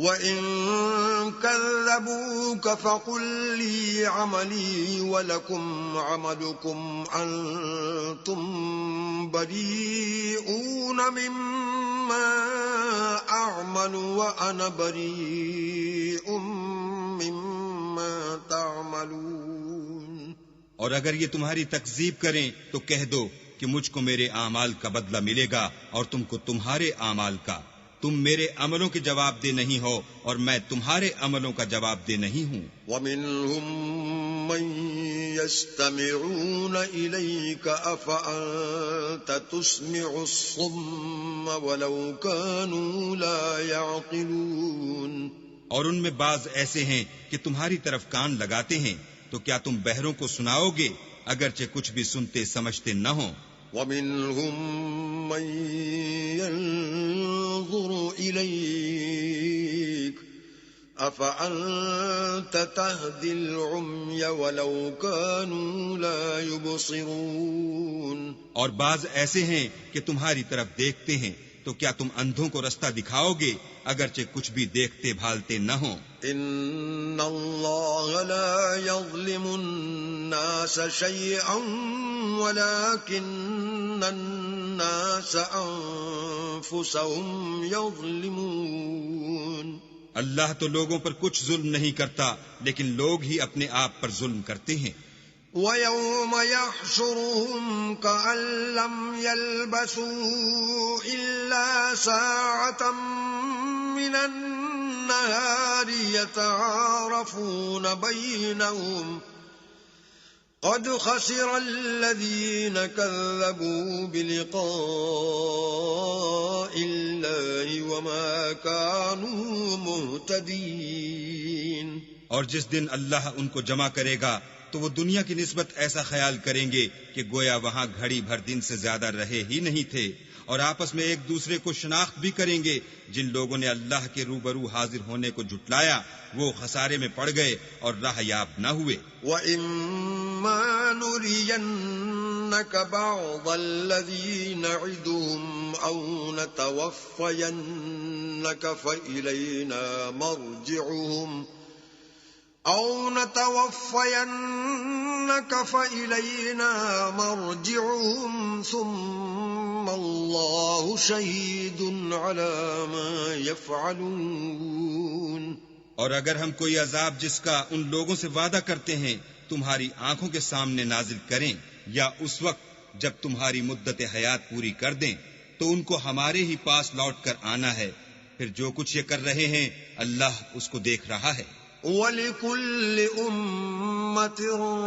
وَإِن كَذَّبُوكَ فَقُل لِّي عَمَلِي وَلَكُمْ عَمَلُكُمْ أَنتُم بَرِيئُونَ مِمَّا أَعْمَلُ وَأَنَا بَرِيءٌ مِّمَّا تَعْمَلُونَ۔ اور اگر یہ تمہاری تکذیب کریں تو کہہ دو کہ مجھ کو میرے اعمال کا بدلہ ملے گا اور تم کو تمہارے اعمال کا۔ تم میرے عملوں کے جواب دہ نہیں ہو اور میں تمہارے عملوں کا جواب دہ نہیں ہوں۔ وَمِنْهُمْ مَنْ يَسْتَمِعُونَ إِلَيْكَ أَفَأَنْتَ تُسْمِعُ الصُّمَّ وَلَوْ كَانُوا لَا يَعْقِلُونَ۔ اور ان میں بعض ایسے ہیں کہ تمہاری طرف کان لگاتے ہیں، تو کیا تم بہروں کو سناؤ گے اگرچہ کچھ بھی سنتے سمجھتے نہ ہوں؟ وَمِنْهُمْ مَنْ يَنْظُرُ إِلَيْكَ أَفَأَنْتَ تَهْدِي الْعُمْيَ وَلَوْ كَانُوا لَا يُبْصِرُونَ۔ اور بعض ایسے ہیں کہ تمہاری طرف دیکھتے ہیں، تو کیا تم اندھوں کو رستہ دکھاؤ گے اگرچہ کچھ بھی دیکھتے بھالتے نہ ہوں؟ إِنَّ اللَّهَ لَا يَظْلِمُ النَّاسَ شَيْئًا وَلَكِنَّ النَّاسَ أَنفُسَهُمْ يَظْلِمُونَ۔ اللہ تو لوگوں پر کچھ ظلم نہیں کرتا، لیکن لوگ ہی اپنے آپ پر ظلم کرتے ہیں۔ وَيَوْمَ يَحْشُرُهُمْ كَأَن لَّمْ يَلْبَثُوا إِلَّا سَاعَةً مِّنَ النَّهَارِ يَتَعَارَفُونَ بَيْنَهُمْ قَدْ خَسِرَ الَّذِينَ كَذَّبُوا بِلِقَاءِ اللَّهِ وَمَا كَانُوا مُهْتَدِينَ۔ اور جس دن اللہ ان کو جمع کرے گا تو وہ دنیا کی نسبت ایسا خیال کریں گے کہ گویا وہاں گھڑی بھر دن سے زیادہ رہے ہی نہیں تھے، اور آپس میں ایک دوسرے کو شناخت بھی کریں گے۔ جن لوگوں نے اللہ کے روبرو حاضر ہونے کو جھٹلایا وہ خسارے میں پڑ گئے اور راہ یاب نہ ہوئے۔ وَإِمَّا نُرِيَنَّكَ بَعْضَ الَّذِي نَعِدُهُمْ أَوْ نَتَوَفَّيَنَّكَ فَإِلَيْنَا مَرْجِعُهُمْ ثُمَّ اللَّهُ شَهِيدٌ عَلَى مَا يَفْعَلُونَ۔ اور اگر ہم کوئی عذاب جس کا ان لوگوں سے وعدہ کرتے ہیں تمہاری آنکھوں کے سامنے نازل کریں، یا اس وقت جب تمہاری مدت حیات پوری کر دیں، تو ان کو ہمارے ہی پاس لوٹ کر آنا ہے، پھر جو کچھ یہ کر رہے ہیں اللہ اس کو دیکھ رہا ہے۔ وَلِكُلِّ أُمَّةٍ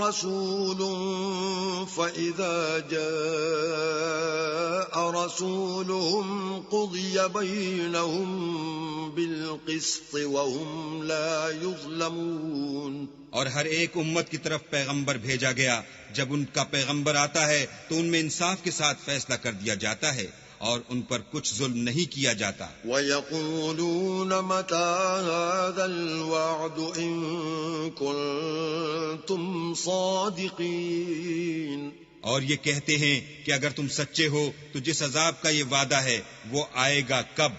رَّسُولٌ فَإِذَا جَاءَ رَسُولُهُمْ قُضِيَ بَيْنَهُم بِالْقِسْطِ وَهُمْ لَا يُظْلَمُونَ۔ اور ہر ایک امت کی طرف پیغمبر بھیجا گیا، جب ان کا پیغمبر آتا ہے تو ان میں انصاف کے ساتھ فیصلہ کر دیا جاتا ہے اور ان پر کچھ ظلم نہیں کیا جاتا۔ وَيَقُولُونَ مَتَىٰ هَٰذَا الْوَعْدُ إِن كُنتُمْ صَادِقِينَ۔ اور یہ کہتے ہیں کہ اگر تم سچے ہو تو جس عذاب کا یہ وعدہ ہے وہ آئے گا کب؟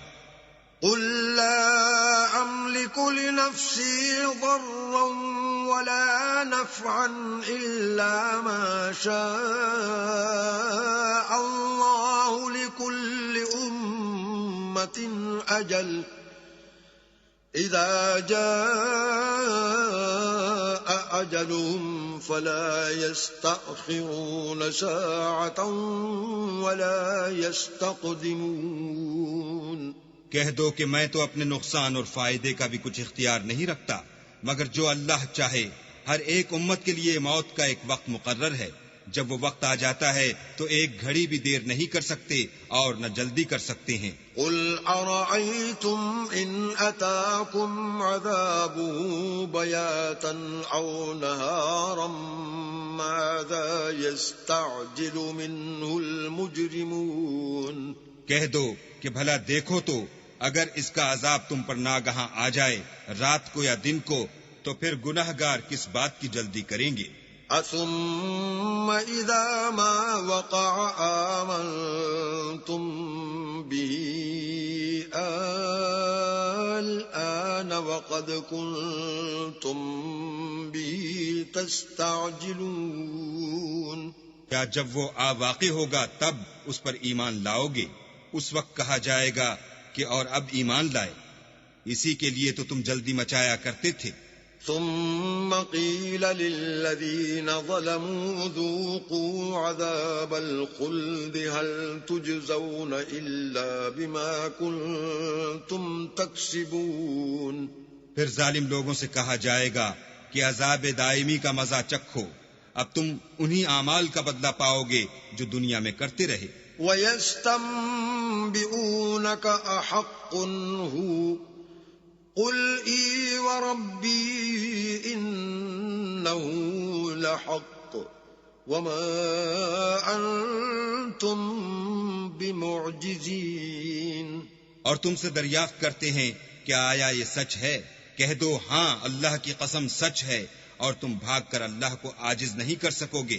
قُل لَّا أَمْلِكُ لِنَفْسِي ضَرًّا وَلَا نَفْعًا إِلَّا مَا شَاءَ اللَّهُ لِكُلِّ أُمَّةٍ أَجَلٌ إِذَا جَاءَ أَجَلُهُمْ فَلَا يَسْتَأْخِرُونَ سَاعَةً وَلَا يَسْتَقْدِمُونَ۔ کہہ دو کہ میں تو اپنے نقصان اور فائدے کا بھی کچھ اختیار نہیں رکھتا، مگر جو اللہ چاہے۔ ہر ایک امت کے لیے موت کا ایک وقت مقرر ہے، جب وہ وقت آ جاتا ہے تو ایک گھڑی بھی دیر نہیں کر سکتے اور نہ جلدی کر سکتے ہیں۔ قُلْ أَرَأَيْتُمْ إِنْ أَتَاكُمْ عَذَابُهُ بَيَاتًا أَوْ نَهَارًا مَاذَا يَسْتَعْجِلُ مِنْهُ الْمُجْرِمُونَ۔ کہہ دو کہ بھلا دیکھو تو اگر اس کا عذاب تم پر ناگہاں آ جائے رات کو یا دن کو، تو پھر گناہگار کس بات کی جلدی کریں گے؟ ثم إذا ما وقع آمنتم به الآن وقد كنتم به تستعجلون. کیا جب وہ آ واقع ہوگا تب اس پر ایمان لاؤ گے؟ اس وقت کہا جائے گا کہ اور اب ایمان لائے، اسی کے لیے تو تم جلدی مچایا کرتے تھے. ثم قيل للذين ظلموا ذوقوا عذاب الخلد هل تجزون إلا بما كنتم تكسبون. پھر ظالم لوگوں سے کہا جائے گا کہ عذاب دائمی کا مزہ چکھو، اب تم انہی اعمال کا بدلہ پاؤ گے جو دنیا میں کرتے رہے. وَيَسْتَنبِئُونَكَ أَحَقٌّ هُوَ قُلْ إِي وَرَبِّي إِنَّهُ لَحَقٌّ وَمَا أَنْتُمْ بِمُعْجِزِينَ. اور تم سے دریافت کرتے ہیں کہ آیا یہ سچ ہے؟ کہہ دو ہاں، اللہ کی قسم سچ ہے، اور تم بھاگ کر اللہ کو عاجز نہیں کر سکو گے.